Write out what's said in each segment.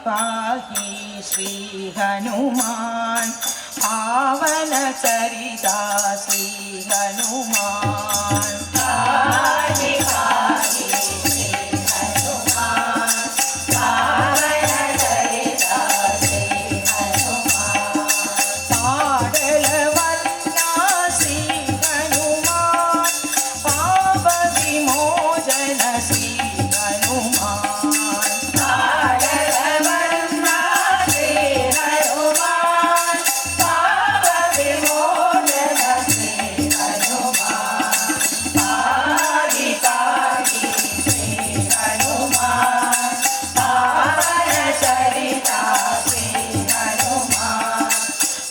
पाहि श्री हनुमान पावन सरिता श्री हनुमान पाहि श्री हनुमान पावन सरिता श्री हनुमान पाडल वन्ना श्री हनुमान पाप विमोचन श्री हनुमान पाडल वन्ना श्री हनुमान पाप विमोचन श्री हनुमान पाहि श्री हनुमान पावन सरिता श्री हनुमान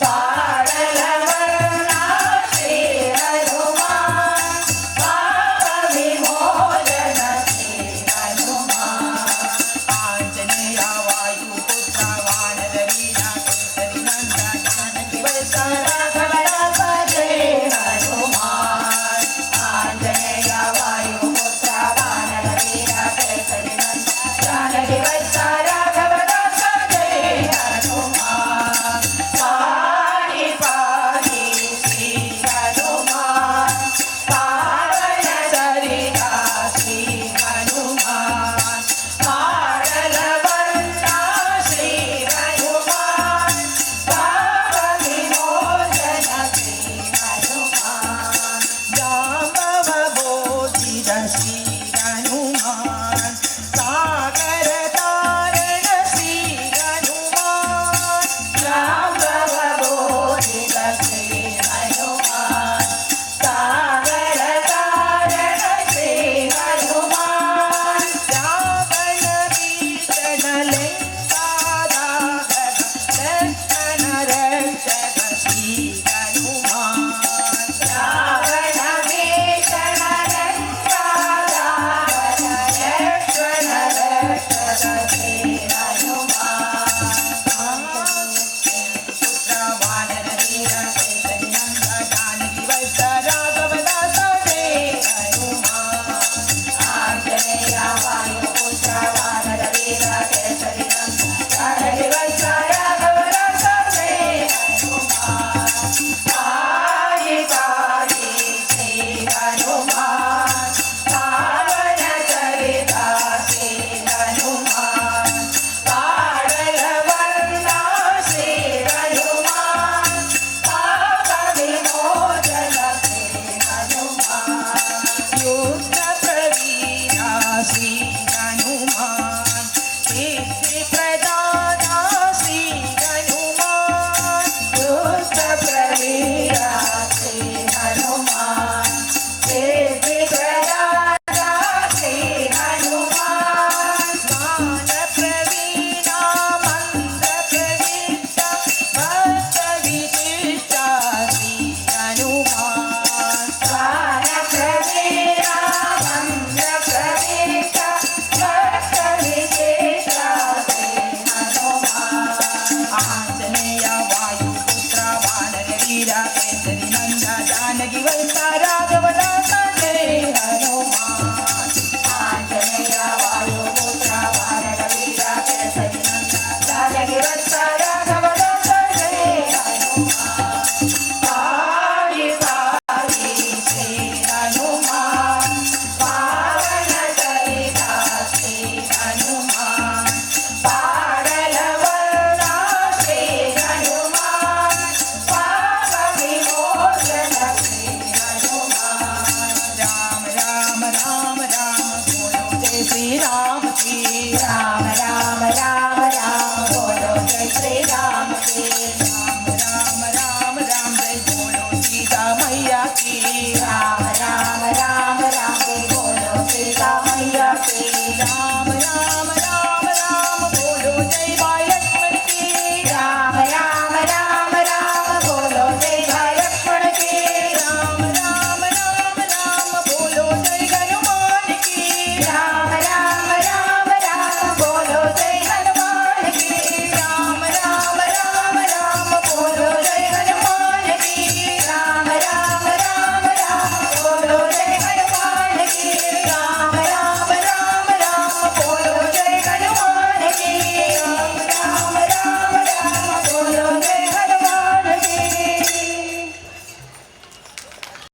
पाडल वन्ना श्री हनुमान पाप विमोचन श्री हनुमान आंजनेय वायुपुत्र वानरवीर केसरी नंदन जानकी वत्सल राघव जय हनुमान आंजनेय वायुपुत्र वानरवीर केसरी नंदन जानकी वत्सल राघव जय हनुमान पाहि श्री हनुमान पावन सरिता श्री हनुमान पाडल वन्ना श्री हनुमान पाप विमोचन श्री हनुमान जाम्बवबोधित श्री हनुमान सागर तारण श्री हनुमान जाम्बवबोधित श्री हनुमान सागर तारण श्री हनुमान रावण भीषण लंकाधारक लक्ष्मण रक्षक श्री हनुमान रावण भीषण लंकाधारक लक्ष्मण रक्षक श्री हनुमान पुत्र वानरवीर केसरी नंदन जानकी वत्सल राघव जय हनुमान आंजनेय वायुपुत्र वानरवीर केसरी नंदन जानकी वत्सल राघव जय हनुमान पाहि श्री हनुमान पावन सरिता श्री हनुमान पाडल वन्ना श्री हनुमान पाप विमोचन श्री हनुमान युद्ध प्रवीर श्री हनुमान सिद्धि प्रदान श्री हनुमान युद्ध प्रवीर श्री हनुमान सिद्धि प्रदान श्री हनुमान ज्ञान प्रवीण मंत्र प्रविष्ट भक्त विशिष्ट श्री हनुमान ज्ञान प्रवीण मंत्र प्रविष्ट भक्त विशिष्ट श्री हनुमान आंजनेय वायुपुत्र वानरवीर केसरी नंदन जानकी वत्सल राघव जय हनुमान आंजनेय वायुपुत्र वानरवीर केसरी नंदन जानकी वत्सल राघव जय हनुमान पाहि श्री हनुमान पावन सरिता श्री हनुमान पाडल वन्ना श्री हनुमान पाप विमोचन श्री हनुमान राम राम राम राम बोलो जय श्री राम की राम राम राम राम बोलो जय श्री राम की राम राम राम राम जय बोलो सीता मैया की राम राम राम राम जय बोलो सीता मैया